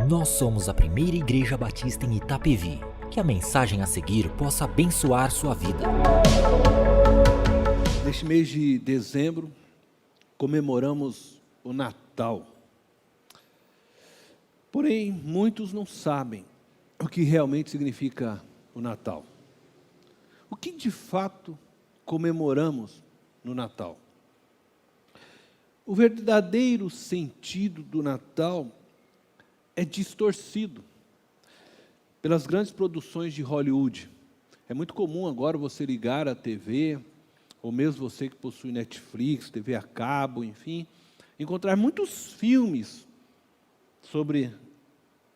Nós somos a primeira igreja batista em Itapevi. Que a mensagem a seguir possa abençoar sua vida. Neste mês de dezembro, comemoramos o Natal. Porém, muitos não sabem o que realmente significa o Natal. O que de fato comemoramos no Natal? O verdadeiro sentido do Natal é distorcido pelas grandes produções de Hollywood. É muito comum agora você ligar a TV, ou mesmo você que possui Netflix, TV a cabo, enfim, encontrar muitos filmes sobre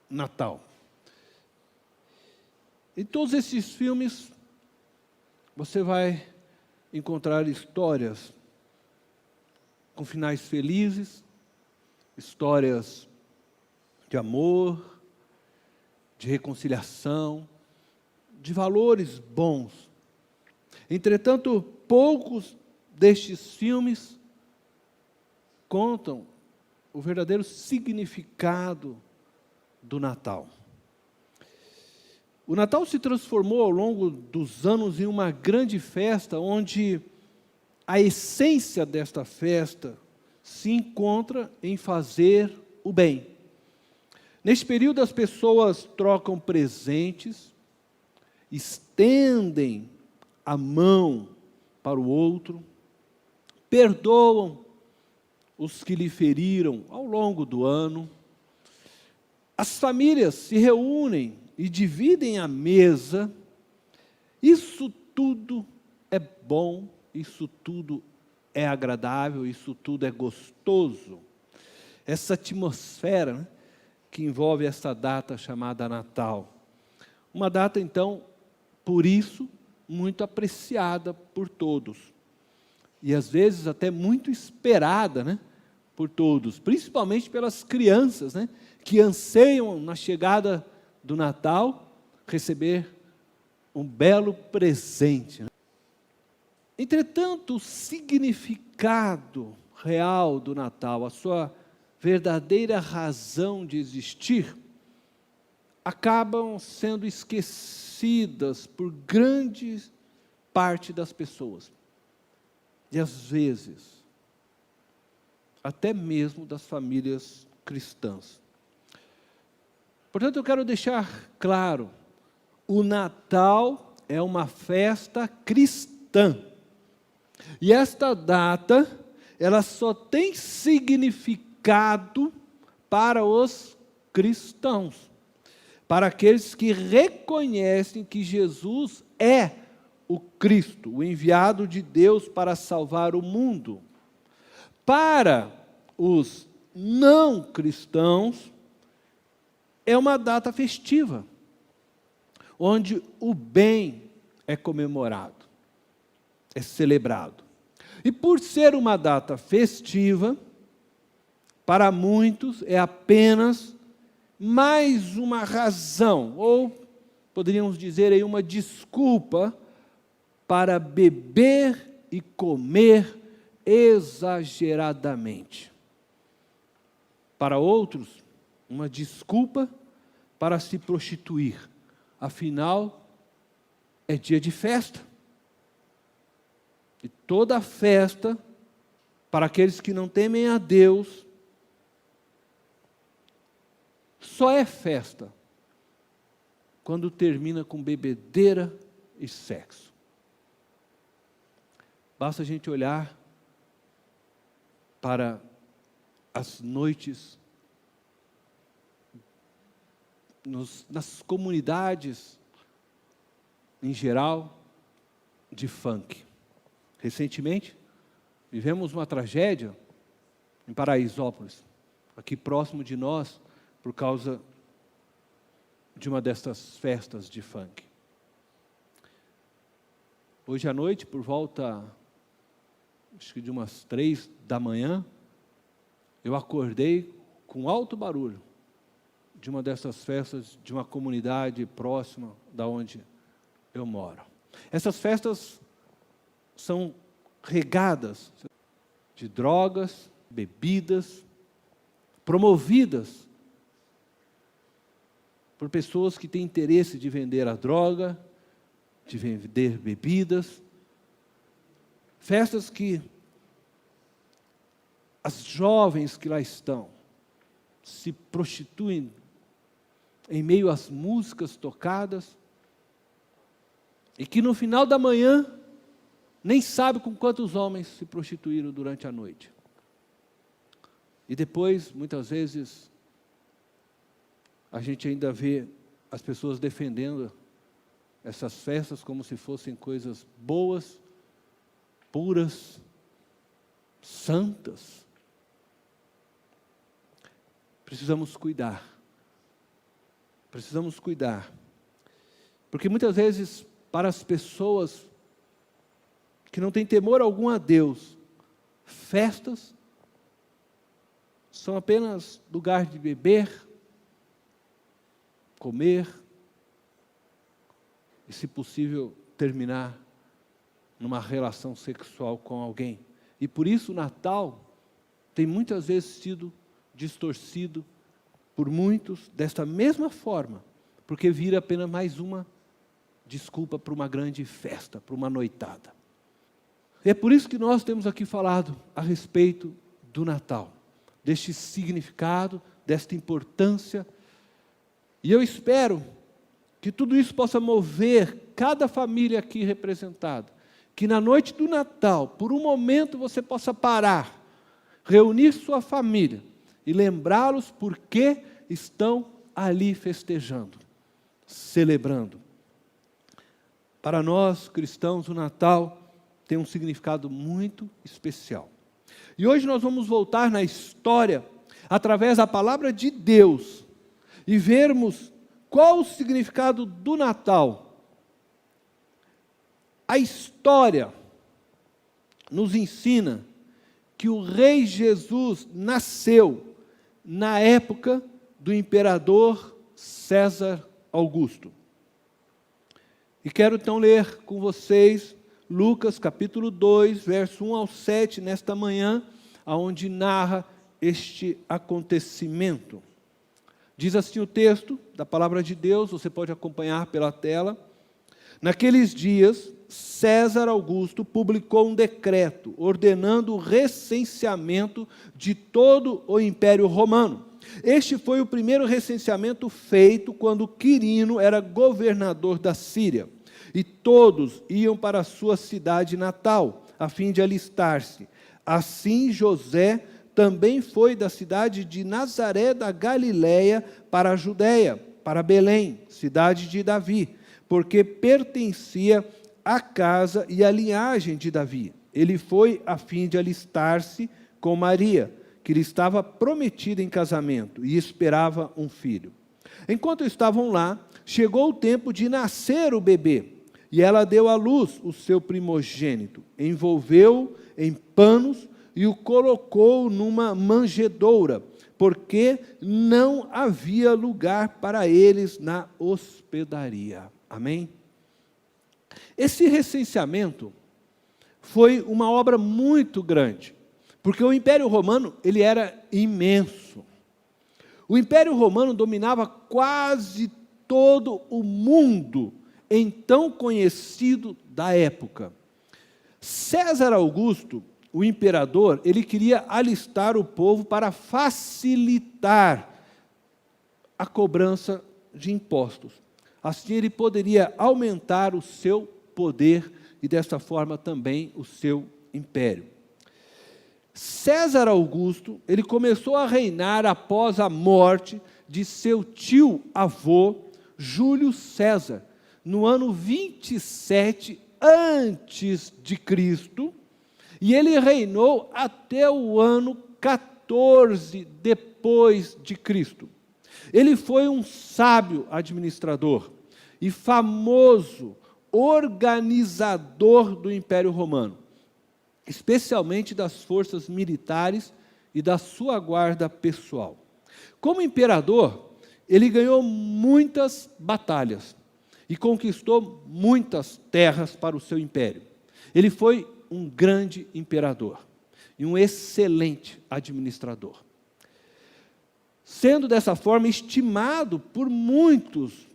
Natal. Em todos esses filmes, você vai encontrar histórias com finais felizes, histórias de amor, de reconciliação, de valores bons. Entretanto, poucos destes filmes contam o verdadeiro significado do Natal. O Natal se transformou ao longo dos anos em uma grande festa, onde a essência desta festa se encontra em fazer o bem. Neste período, as pessoas trocam presentes, estendem a mão para o outro, perdoam os que lhe feriram ao longo do ano. As famílias se reúnem e dividem a mesa. Isso tudo é bom, isso tudo é agradável, isso tudo é gostoso. Essa atmosfera, né, que envolve essa data chamada Natal. Uma data, então, por isso, muito apreciada por todos. E, às vezes, até muito esperada, né, por todos, principalmente pelas crianças, né, que anseiam, na chegada do Natal, receber um belo presente. Entretanto, o significado real do Natal, a sua verdadeira razão de existir, acabam sendo esquecidas por grande parte das pessoas. E, às vezes, até mesmo das famílias cristãs. Portanto, eu quero deixar claro, o Natal é uma festa cristã. E esta data, ela só tem significado para os cristãos, para aqueles que reconhecem que Jesus é o Cristo, o enviado de Deus para salvar o mundo. Para os não cristãos, é uma data festiva, onde o bem é comemorado, é celebrado. E por ser uma data festiva, para muitos é apenas mais uma razão, ou poderíamos dizer aí uma desculpa, para beber e comer exageradamente. Para outros, uma desculpa para se prostituir. Afinal, é dia de festa. E toda festa, para aqueles que não temem a Deus, só é festa quando termina com bebedeira e sexo. Basta a gente olhar para as noites nas comunidades, em geral, de funk. Recentemente, vivemos uma tragédia em Paraisópolis, aqui próximo de nós, por causa de uma dessas festas de funk. Hoje à noite, por volta, acho que de umas 3 da manhã, eu acordei com alto barulho de uma dessas festas de uma comunidade próxima da onde eu moro. Essas festas são regadas de drogas, bebidas, promovidas por pessoas que têm interesse de vender a droga, de vender bebidas. Festas que as jovens que lá estão se prostituem em meio às músicas tocadas, e que no final da manhã nem sabe com quantos homens se prostituíram durante a noite. E depois, muitas vezes, a gente ainda vê as pessoas defendendo essas festas como se fossem coisas boas, puras, santas. Precisamos cuidar. Precisamos cuidar. Porque muitas vezes, para as pessoas que não têm temor algum a Deus, festas são apenas lugar de beber, comer e, se possível, terminar numa relação sexual com alguém. E por isso o Natal tem muitas vezes sido distorcido por muitos desta mesma forma, porque vira apenas mais uma desculpa para uma grande festa, para uma noitada. E é por isso que nós temos aqui falado a respeito do Natal, deste significado, desta importância. E eu espero que tudo isso possa mover cada família aqui representada, que na noite do Natal, por um momento você possa parar, reunir sua família e lembrá-los por que estão ali festejando, celebrando. Para nós, cristãos, o Natal tem um significado muito especial. E hoje nós vamos voltar na história, através da palavra de Deus, e vermos qual o significado do Natal. A história nos ensina que o rei Jesus nasceu na época do imperador César Augusto. E quero então ler com vocês Lucas capítulo 2, verso 1 ao 7, nesta manhã, onde narra este acontecimento. Diz assim o texto da palavra de Deus, você pode acompanhar pela tela. Naqueles dias, César Augusto publicou um decreto ordenando o recenseamento de todo o Império Romano. Este foi o primeiro recenseamento feito quando Quirino era governador da Síria. E todos iam para a sua cidade natal, a fim de alistar-se. Assim José também foi da cidade de Nazaré da Galiléia para a Judéia, para Belém, cidade de Davi, porque pertencia à casa e à linhagem de Davi. Ele foi a fim de alistar-se com Maria, que lhe estava prometida em casamento e esperava um filho. Enquanto estavam lá, chegou o tempo de nascer o bebê, e ela deu à luz o seu primogênito, envolveu-o em panos e o colocou numa manjedoura, porque não havia lugar para eles na hospedaria. Amém? Esse recenseamento foi uma obra muito grande, porque o Império Romano ele era imenso. O Império Romano dominava quase todo o mundo, então conhecido da época. César Augusto, o imperador, ele queria alistar o povo para facilitar a cobrança de impostos. Assim ele poderia aumentar o seu poder e desta forma também o seu império. César Augusto, ele começou a reinar após a morte de seu tio-avô, Júlio César, no ano 27 antes de Cristo, e ele reinou até o ano 14 depois de Cristo. Ele foi um sábio administrador e famoso organizador do Império Romano, especialmente das forças militares e da sua guarda pessoal. Como imperador, ele ganhou muitas batalhas e conquistou muitas terras para o seu império. Ele foi um grande imperador e um excelente administrador. sendo dessa forma estimado por muitos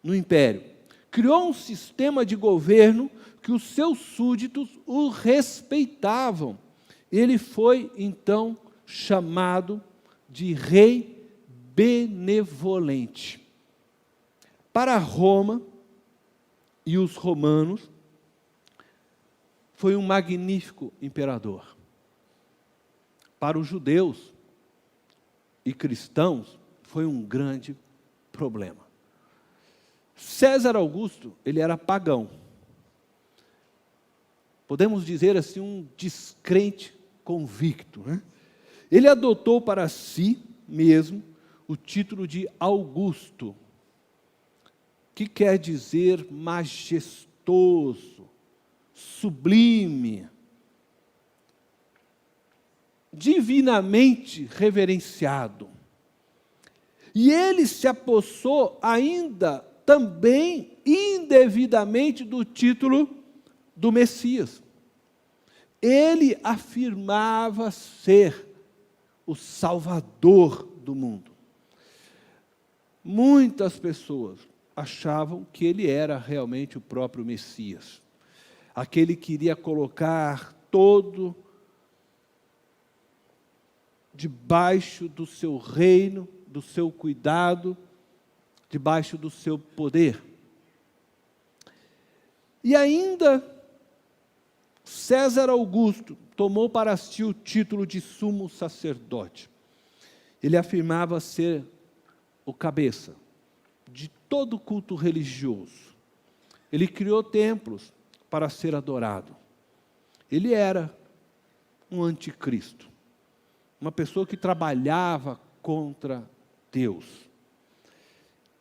no império. Criou um sistema de governo que os seus súditos o respeitavam. Ele foi, então, chamado de rei benevolente. Para Roma e os romanos, foi um magnífico imperador. Para os judeus e cristãos, foi um grande problema. César Augusto, ele era pagão. Podemos dizer assim, um descrente convicto, né? Ele adotou para si mesmo o título de Augusto, que quer dizer majestoso, sublime, divinamente reverenciado. E ele se apossou ainda também indevidamente do título do Messias. Ele afirmava ser o Salvador do mundo. Muitas pessoas achavam que ele era realmente o próprio Messias, aquele que iria colocar todo debaixo do seu reino, do seu cuidado, debaixo do seu poder. E ainda César Augusto tomou para si o título de sumo sacerdote. Ele afirmava ser o cabeça de todo culto religioso. Ele criou templos para ser adorado. Ele era um anticristo, uma pessoa que trabalhava contra Deus.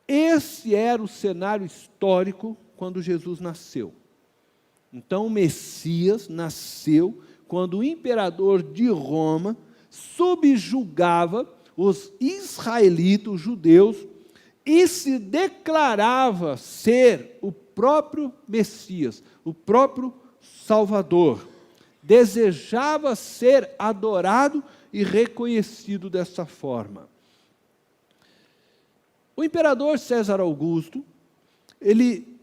Esse era o cenário histórico quando Jesus nasceu. Então, o Messias nasceu quando o imperador de Roma subjugava os israelitas, os judeus, e se declarava ser o próprio Messias, o próprio Salvador. Desejava ser adorado e reconhecido dessa forma. O imperador César Augusto, ele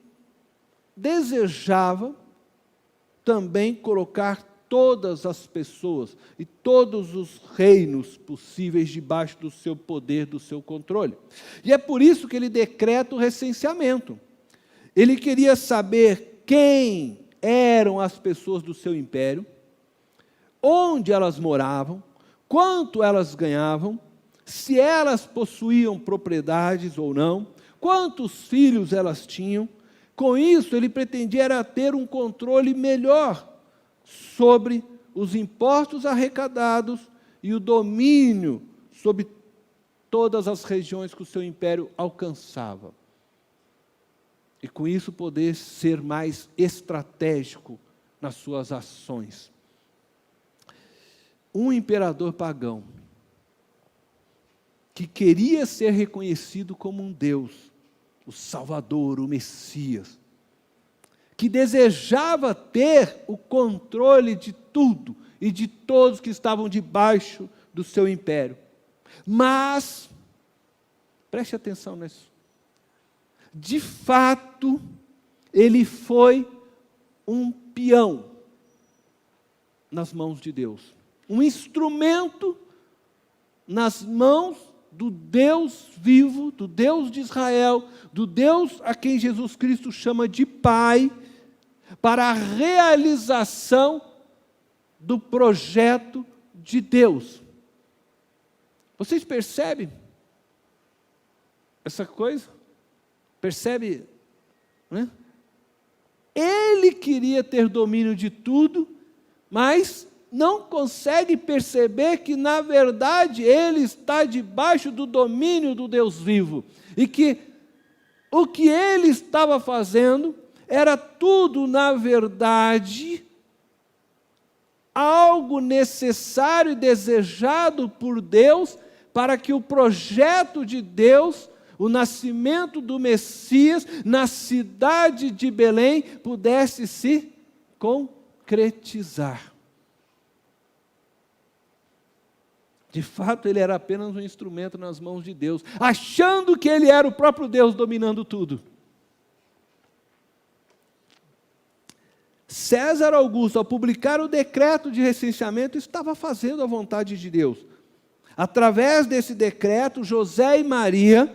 desejava também colocar todas as pessoas e todos os reinos possíveis debaixo do seu poder, do seu controle. E é por isso que ele decreta o recenseamento. Ele queria saber quem eram as pessoas do seu império, onde elas moravam, quanto elas ganhavam, se elas possuíam propriedades ou não, quantos filhos elas tinham. Com isso, ele pretendia era ter um controle melhor sobre os impostos arrecadados e o domínio sobre todas as regiões que o seu império alcançava. E com isso poder ser mais estratégico nas suas ações. Um imperador pagão que queria ser reconhecido como um Deus, o Salvador, o Messias, que desejava ter o controle de tudo e de todos que estavam debaixo do seu império. Mas, preste atenção nisso, de fato, ele foi um peão nas mãos de Deus, um instrumento nas mãos do Deus vivo, do Deus de Israel, do Deus a quem Jesus Cristo chama de Pai, para a realização do projeto de Deus. Vocês percebem essa coisa? Percebe, né? Ele queria ter domínio de tudo, mas não consegue perceber que, na verdade, ele está debaixo do domínio do Deus vivo. E que o que ele estava fazendo era tudo, na verdade, algo necessário e desejado por Deus para que o projeto de Deus, o nascimento do Messias na cidade de Belém, pudesse se concretizar. De fato, ele era apenas um instrumento nas mãos de Deus, achando que ele era o próprio Deus dominando tudo. César Augusto, ao publicar o decreto de recenseamento, estava fazendo a vontade de Deus. Através desse decreto, José e Maria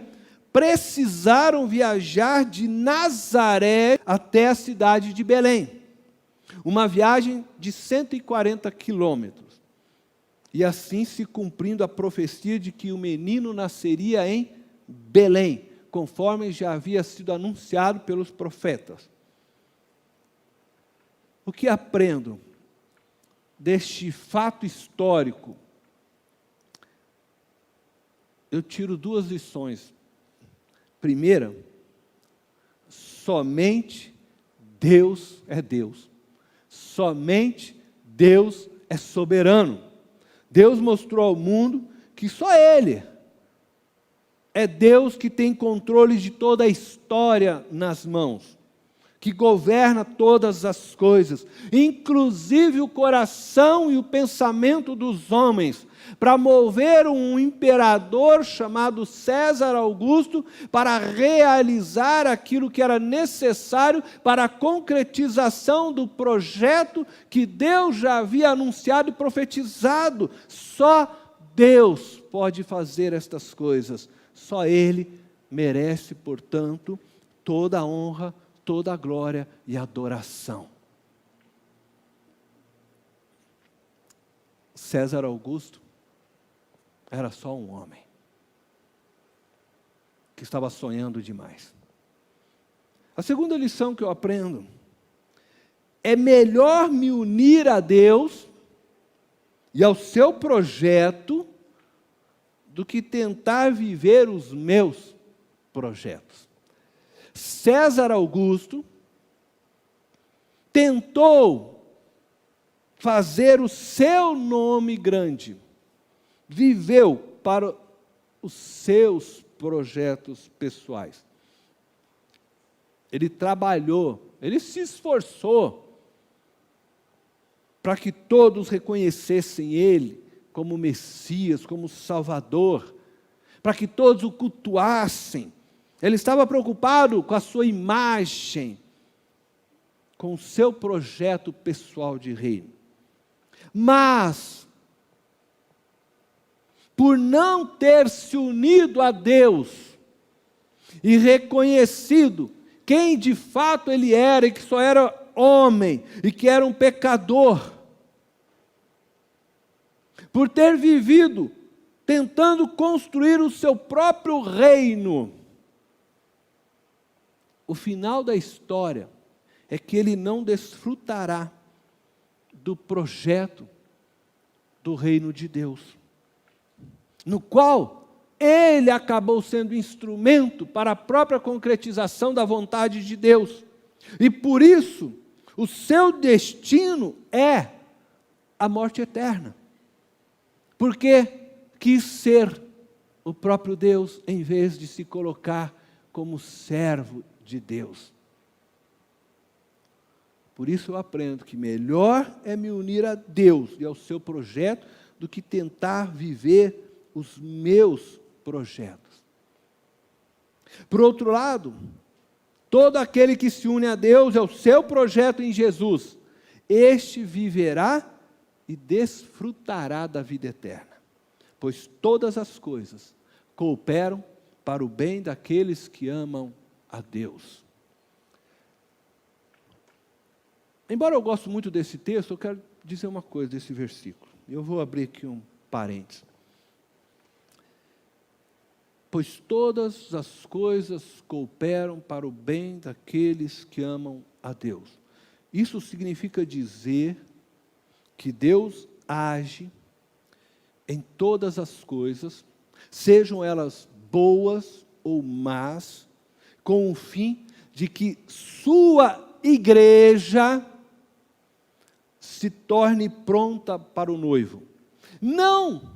precisaram viajar de Nazaré até a cidade de Belém. Uma viagem de 140 quilômetros. E assim se cumprindo a profecia de que o menino nasceria em Belém, conforme já havia sido anunciado pelos profetas. O que aprendo deste fato histórico? Eu tiro duas lições. Primeira, somente Deus é Deus. Somente Deus é soberano. Deus mostrou ao mundo que só Ele é Deus que tem controle de toda a história nas mãos, que governa todas as coisas, inclusive o coração e o pensamento dos homens, para mover um imperador chamado César Augusto para realizar aquilo que era necessário para a concretização do projeto que Deus já havia anunciado e profetizado. Só Deus pode fazer estas coisas. Só Ele merece, portanto, toda a honra, toda a glória e adoração. César Augusto era só um homem que estava sonhando demais. A segunda lição que eu aprendo é melhor me unir a Deus e ao seu projeto do que tentar viver os meus projetos. César Augusto tentou fazer o seu nome grande, viveu para os seus projetos pessoais. Ele trabalhou, ele se esforçou para que todos reconhecessem ele como Messias, como Salvador, para que todos o cultuassem. Ele estava preocupado com a sua imagem, com o seu projeto pessoal de reino. Mas, por não ter se unido a Deus e reconhecido quem de fato ele era, e que só era homem, e que era um pecador, por ter vivido tentando construir o seu próprio reino, o final da história é que ele não desfrutará do projeto do reino de Deus, no qual ele acabou sendo instrumento para a própria concretização da vontade de Deus. E por isso, o seu destino é a morte eterna. Porque quis ser o próprio Deus, em vez de se colocar como servo de Deus. Por isso eu aprendo que melhor é me unir a Deus e ao seu projeto do que tentar viver os meus projetos. Por outro lado, todo aquele que se une a Deus e ao seu projeto em Jesus, este viverá e desfrutará da vida eterna, pois todas as coisas cooperam para o bem daqueles que amam a Deus. Embora eu goste muito desse texto, eu quero dizer uma coisa desse versículo. Eu vou abrir aqui um parênteses. Pois todas as coisas cooperam para o bem daqueles que amam a Deus. Isso significa dizer que Deus age em todas as coisas, sejam elas boas ou más, com o fim de que sua igreja se torne pronta para o noivo. Não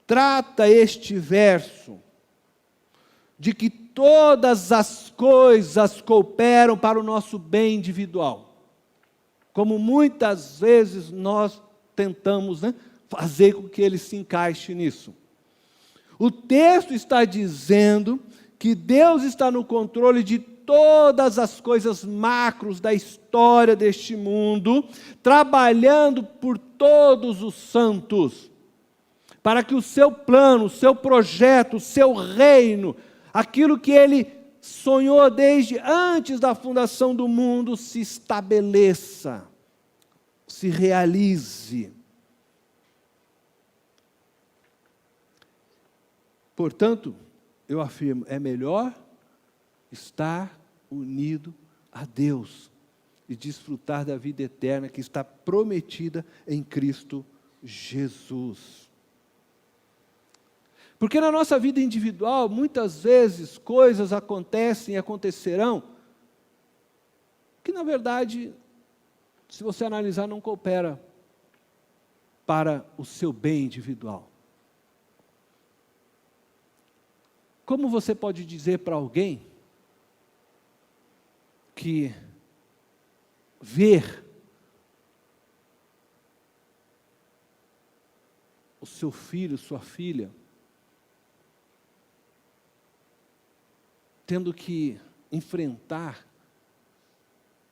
trata este verso de que todas as coisas cooperam para o nosso bem individual, como muitas vezes nós tentamos, fazer com que ele se encaixe nisso. O texto está dizendo que Deus está no controle de todas as coisas macros da história deste mundo, trabalhando por todos os santos, para que o seu plano, o seu projeto, o seu reino, aquilo que ele sonhou desde antes da fundação do mundo, se estabeleça, se realize. Portanto, eu afirmo, é melhor estar unido a Deus e desfrutar da vida eterna que está prometida em Cristo Jesus. Porque na nossa vida individual, muitas vezes, coisas acontecem e acontecerão que, na verdade, se você analisar, não coopera para o seu bem individual. Como você pode dizer para alguém que ver o seu filho, sua filha, tendo que enfrentar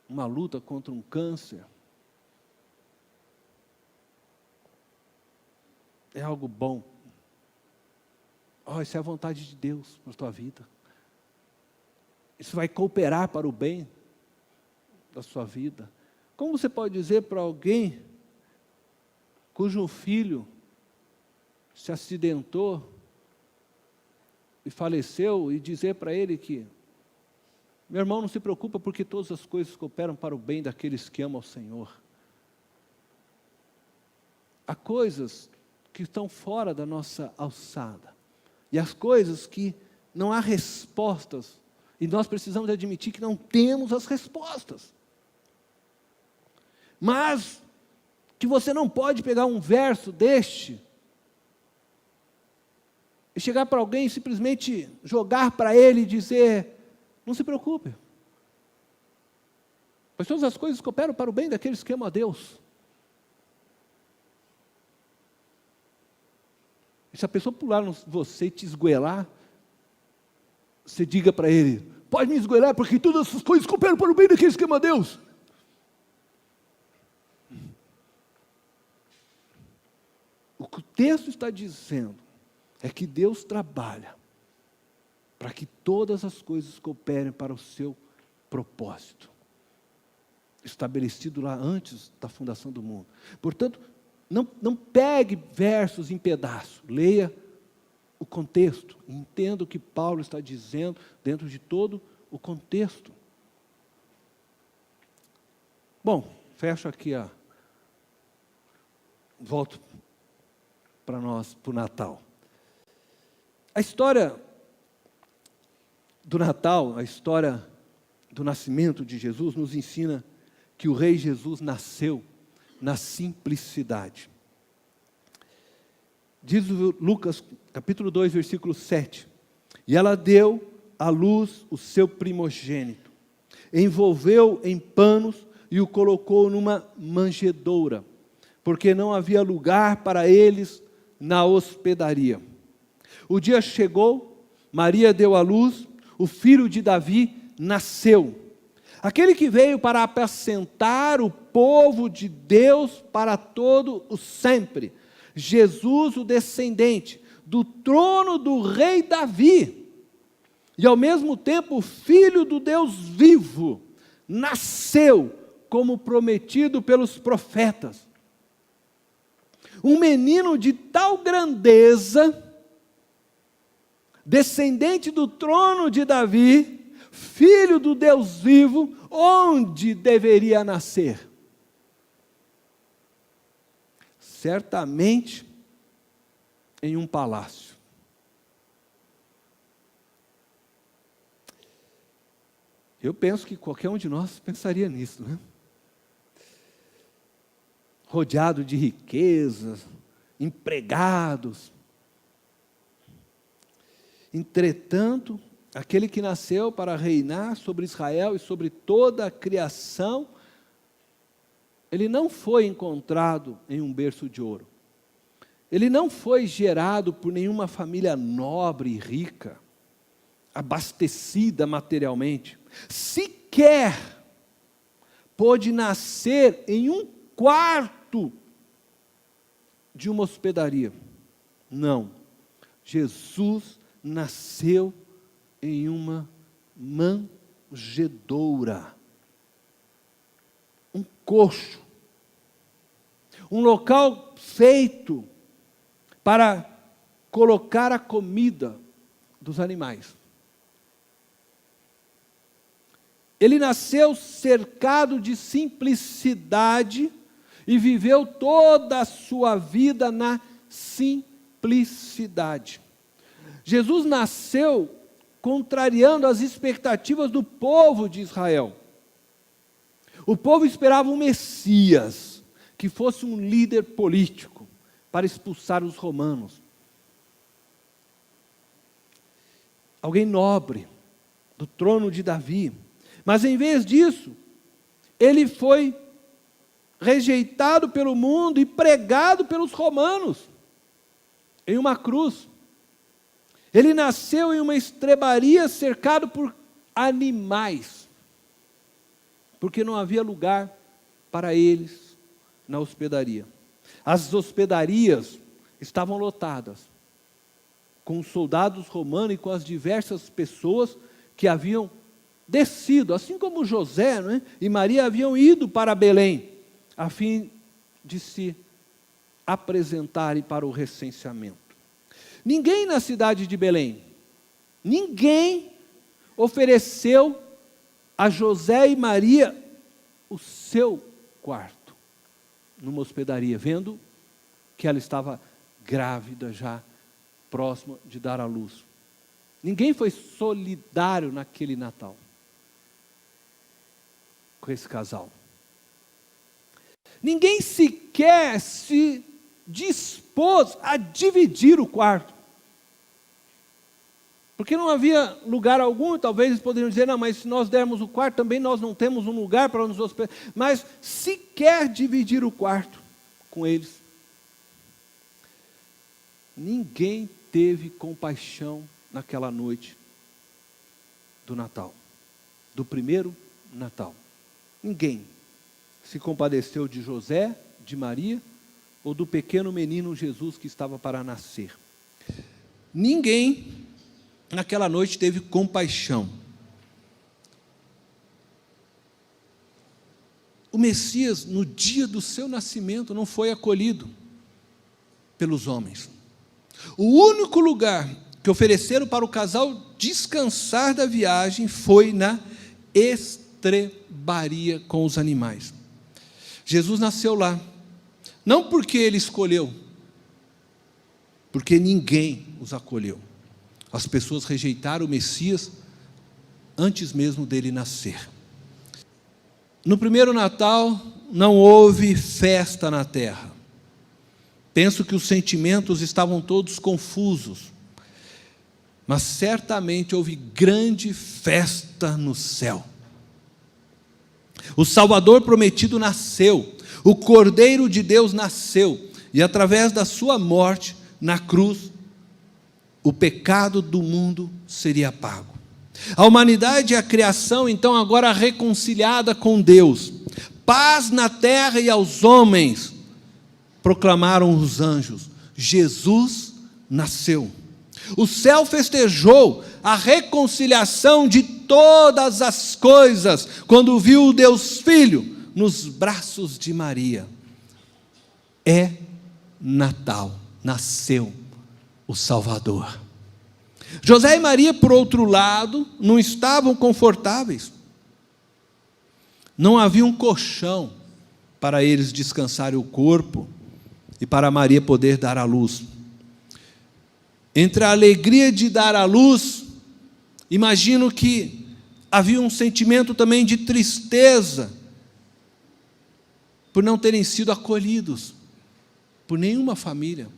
uma luta contra um câncer, é algo bom? Isso é a vontade de Deus para a tua vida. Isso vai cooperar para o bem da sua vida. Como você pode dizer para alguém cujo filho se acidentou e faleceu e dizer para ele que, meu irmão, não se preocupa porque todas as coisas cooperam para o bem daqueles que amam ao Senhor? Há coisas que estão fora da nossa alçada. E as coisas que não há respostas, e nós precisamos admitir que não temos as respostas. Mas que você não pode pegar um verso deste e chegar para alguém e simplesmente jogar para ele e dizer, não se preocupe, pois todas as coisas cooperam para o bem daqueles que amam a Deus. E se a pessoa pular em você e te esgoelar, você diga para ele, pode me esgoelar porque todas essas coisas cooperam para o bem daqueles que amam a Deus. O que o texto está dizendo é que Deus trabalha para que todas as coisas cooperem para o seu propósito, estabelecido lá antes da fundação do mundo. Portanto, não pegue versos em pedaços, leia o contexto, entenda o que Paulo está dizendo dentro de todo o contexto. Bom, fecho aqui volto para nós, para o Natal. A história do Natal, a história do nascimento de Jesus, nos ensina que o Rei Jesus nasceu na simplicidade. Diz Lucas, capítulo 2, versículo 7. E ela deu à luz o seu primogênito, envolveu em panos e o colocou numa manjedoura, porque não havia lugar para eles na hospedaria. O dia chegou, Maria deu à luz, o filho de Davi nasceu. Aquele que veio para apacentar o povo de Deus para todo o sempre. Jesus, o descendente do trono do rei Davi. E ao mesmo tempo, o filho do Deus vivo, nasceu como prometido pelos profetas. Um menino de tal grandeza, descendente do trono de Davi, filho do Deus vivo, onde deveria nascer? Certamente em um palácio. Eu penso que qualquer um de nós pensaria nisso, né? Rodeado de riquezas, empregados. Entretanto, aquele que nasceu para reinar sobre Israel e sobre toda a criação, ele não foi encontrado em um berço de ouro. ele não foi gerado por nenhuma família nobre e rica, abastecida materialmente. Sequer pôde nascer em um quarto de uma hospedaria. Não. Jesus nasceu em uma manjedoura. Um coxo. Um local feito para colocar a comida dos animais. Ele nasceu cercado de simplicidade e viveu toda a sua vida na simplicidade. Jesus nasceu contrariando as expectativas do povo de Israel. O povo esperava um Messias, que fosse um líder político, para expulsar os romanos. Alguém nobre, do trono de Davi. Mas em vez disso, ele foi rejeitado pelo mundo e pregado pelos romanos, em uma cruz. Ele nasceu em uma estrebaria cercado por animais, porque não havia lugar para eles na hospedaria. As hospedarias estavam lotadas, com os soldados romanos e com as diversas pessoas que haviam descido, assim como José, né, e Maria haviam ido para Belém, a fim de se apresentarem para o recenseamento. Ninguém na cidade de Belém, ninguém ofereceu a José e Maria o seu quarto numa hospedaria, vendo que ela estava grávida já, próxima de dar à luz. Ninguém foi solidário naquele Natal com esse casal. Ninguém sequer se dispôs a dividir o quarto. Porque não havia lugar algum, talvez eles poderiam dizer, não, mas se nós dermos o quarto, também nós não temos um lugar para nos hospedar. Mas sequer dividir o quarto com eles. Ninguém teve compaixão naquela noite do Natal, do primeiro Natal. Ninguém se compadeceu de José, de Maria, ou do pequeno menino Jesus que estava para nascer. Ninguém naquela noite teve compaixão. O Messias, no dia do seu nascimento, não foi acolhido pelos homens. O único lugar que ofereceram para o casal descansar da viagem foi na estrebaria com os animais. Jesus nasceu lá, não porque ele escolheu, porque ninguém os acolheu. As pessoas rejeitaram o Messias antes mesmo dele nascer. No primeiro Natal, não houve festa na terra. Penso que os sentimentos estavam todos confusos, mas certamente houve grande festa no céu. O Salvador prometido nasceu, o Cordeiro de Deus nasceu, e através da sua morte na cruz, o pecado do mundo seria pago. A humanidade e a criação, então, agora reconciliada com Deus. Paz na terra e aos homens, proclamaram os anjos. Jesus nasceu. O céu festejou a reconciliação de todas as coisas, quando viu o Deus Filho nos braços de Maria. É Natal, nasceu o Salvador. José e Maria, por outro lado, não estavam confortáveis. Não havia um colchão para eles descansarem o corpo e para Maria poder dar à luz. Entre a alegria de dar à luz, imagino que havia um sentimento também de tristeza por não terem sido acolhidos por nenhuma família,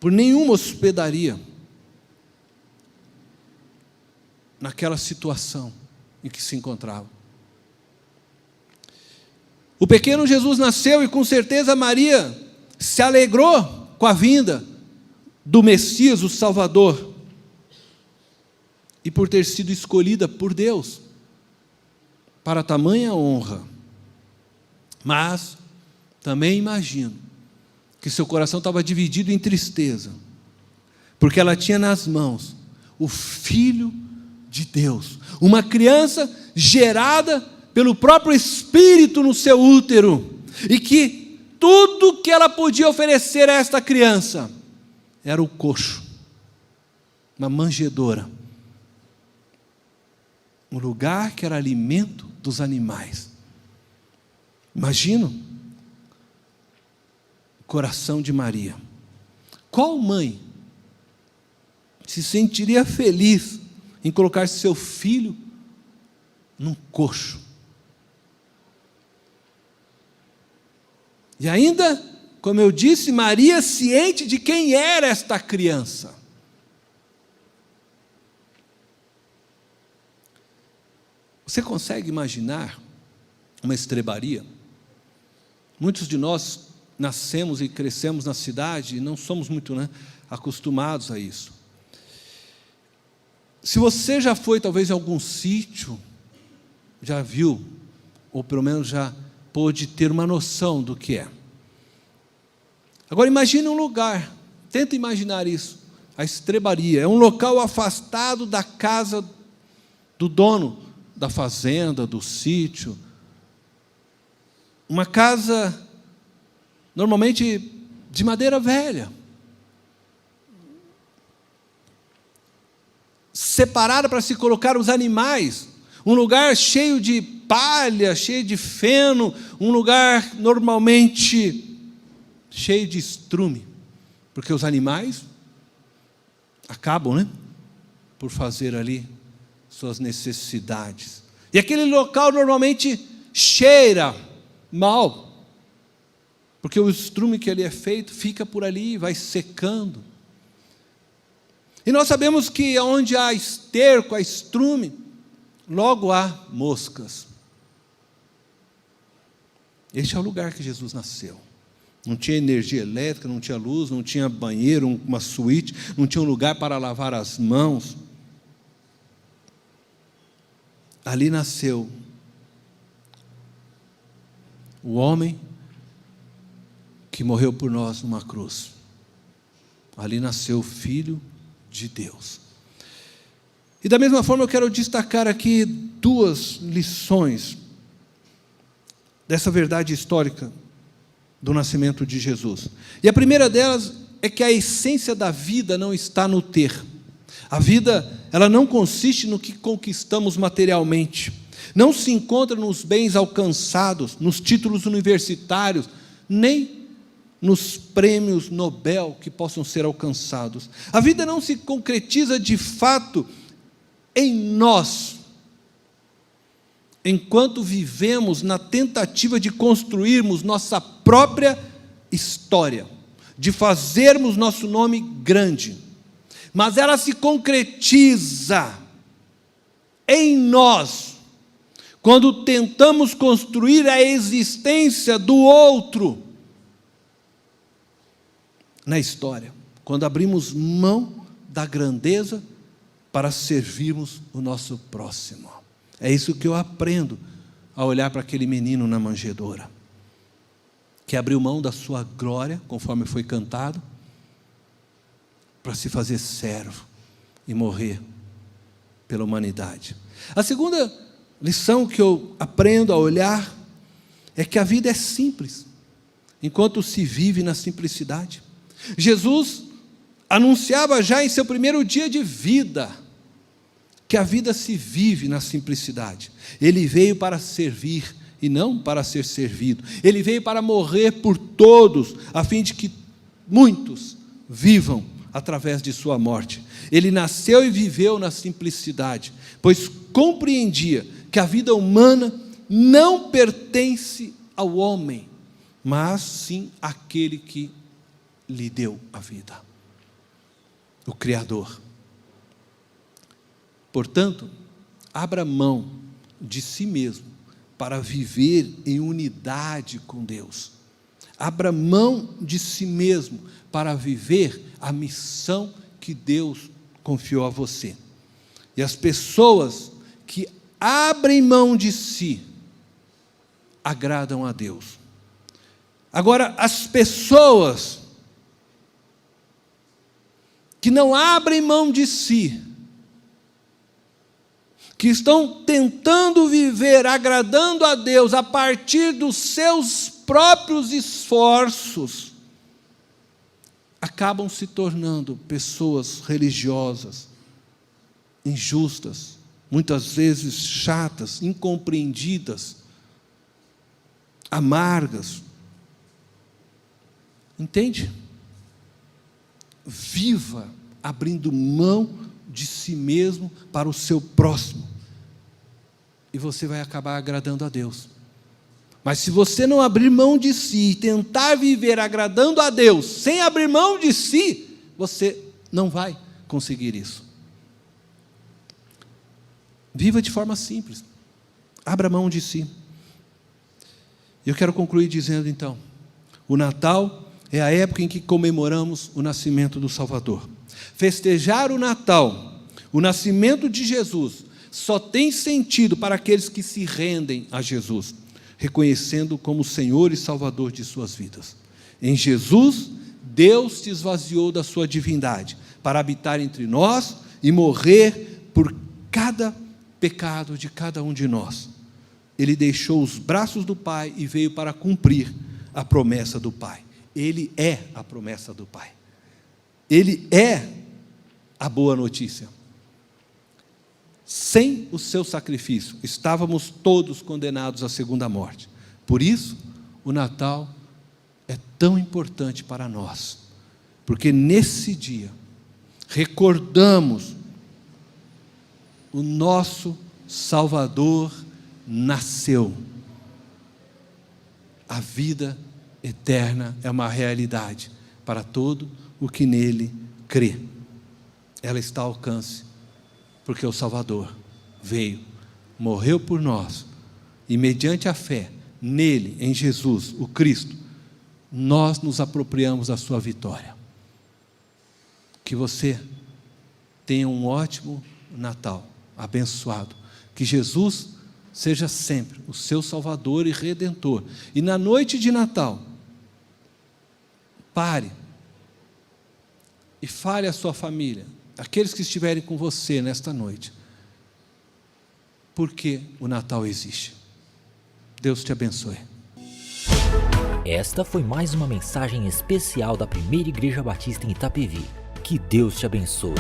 por nenhuma hospedaria, naquela situação em que se encontravam. O pequeno Jesus nasceu e com certeza Maria se alegrou com a vinda do Messias, o Salvador, e por ter sido escolhida por Deus para tamanha honra. Mas também imagino que seu coração estava dividido em tristeza, porque ela tinha nas mãos o Filho de Deus, uma criança gerada pelo próprio Espírito no seu útero, e que tudo que ela podia oferecer a esta criança era o coxo, uma manjedoura, um lugar que era alimento dos animais. Imagino o coração de Maria. Qual mãe se sentiria feliz em colocar seu filho num coxo? E ainda, como eu disse, Maria ciente de quem era esta criança. Você consegue imaginar uma estrebaria? Muitos de nós nascemos e crescemos na cidade e não somos muito acostumados a isso. Se você já foi talvez em algum sítio, já viu, ou pelo menos já pôde ter uma noção do que é. Agora imagine um lugar, tenta imaginar isso, a estrebaria, é um local afastado da casa do dono da fazenda, do sítio, uma casa normalmente de madeira velha, separada para se colocar os animais, um lugar cheio de palha, cheio de feno, um lugar normalmente cheio de estrume, porque os animais acabam, por fazer ali suas necessidades. E aquele local normalmente cheira mal, porque o estrume que ali é feito fica por ali e vai secando. E nós sabemos que onde há esterco, há estrume, logo há moscas. Este é o lugar que Jesus nasceu. Não tinha energia elétrica, não tinha luz, não tinha banheiro, uma suíte, não tinha um lugar para lavar as mãos. Ali nasceu o homem que morreu por nós numa cruz. Ali nasceu o Filho de Deus. E da mesma forma eu quero destacar aqui duas lições dessa verdade histórica do nascimento de Jesus. E a primeira delas é que a essência da vida não está no ter. A vida, ela não consiste no que conquistamos materialmente, não se encontra nos bens alcançados, nos títulos universitários, nem nos prêmios Nobel que possam ser alcançados. A vida não se concretiza de fato em nós, enquanto vivemos na tentativa de construirmos nossa própria história, de fazermos nosso nome grande, mas ela se concretiza em nós, quando tentamos construir a existência do outro na história, quando abrimos mão da grandeza para servirmos o nosso próximo. É isso que eu aprendo ao olhar para aquele menino na manjedoura, que abriu mão da sua glória, conforme foi cantado, para se fazer servo e morrer pela humanidade. A segunda lição que eu aprendo a olhar é que a vida é simples, enquanto se vive na simplicidade. Jesus anunciava já em seu primeiro dia de vida que a vida se vive na simplicidade. Ele veio para servir e não para ser servido. Ele veio para morrer por todos, a fim de que muitos vivam através de sua morte. Ele nasceu e viveu na simplicidade, pois compreendia que a vida humana não pertence ao homem, mas sim àquele que lhe deu a vida, o Criador. Portanto, abra mão de si mesmo para viver em unidade com Deus. Abra mão de si mesmo para viver a missão que Deus confiou a você. E as pessoas que abrem mão de si agradam a Deus. Agora, as pessoas que não abrem mão de si, que estão tentando viver agradando a Deus a partir dos seus próprios esforços, acabam se tornando pessoas religiosas, injustas, muitas vezes chatas, incompreendidas, amargas. Entende? Viva abrindo mão de si mesmo para o seu próximo, e você vai acabar agradando a Deus. Mas se você não abrir mão de si e tentar viver agradando a Deus sem abrir mão de si, você não vai conseguir isso. Viva de forma simples, abra mão de si. Eu quero concluir dizendo então, o Natal é a época em que comemoramos o nascimento do Salvador. Festejar o Natal, o nascimento de Jesus, só tem sentido para aqueles que se rendem a Jesus, reconhecendo como Senhor e Salvador de suas vidas. Em Jesus, Deus se esvaziou da sua divindade para habitar entre nós e morrer por cada pecado de cada um de nós. Ele deixou os braços do Pai e veio para cumprir a promessa do Pai. Ele é a promessa do Pai. Ele é a boa notícia. Sem o seu sacrifício, estávamos todos condenados à segunda morte. Por isso, o Natal é tão importante para nós, porque nesse dia, recordamos o nosso Salvador nasceu. A vida eterna é uma realidade para todo o que nele crê. Ela está ao alcance, porque o Salvador veio, morreu por nós, e mediante a fé nele, em Jesus, o Cristo, nós nos apropriamos da sua vitória. Que você tenha um ótimo Natal, abençoado. Que Jesus seja sempre o seu Salvador e Redentor. E na noite de Natal, pare e fale à sua família, aqueles que estiverem com você nesta noite, porque o Natal existe. Deus te abençoe. Esta foi mais uma mensagem especial da Primeira Igreja Batista em Itapevi. Que Deus te abençoe.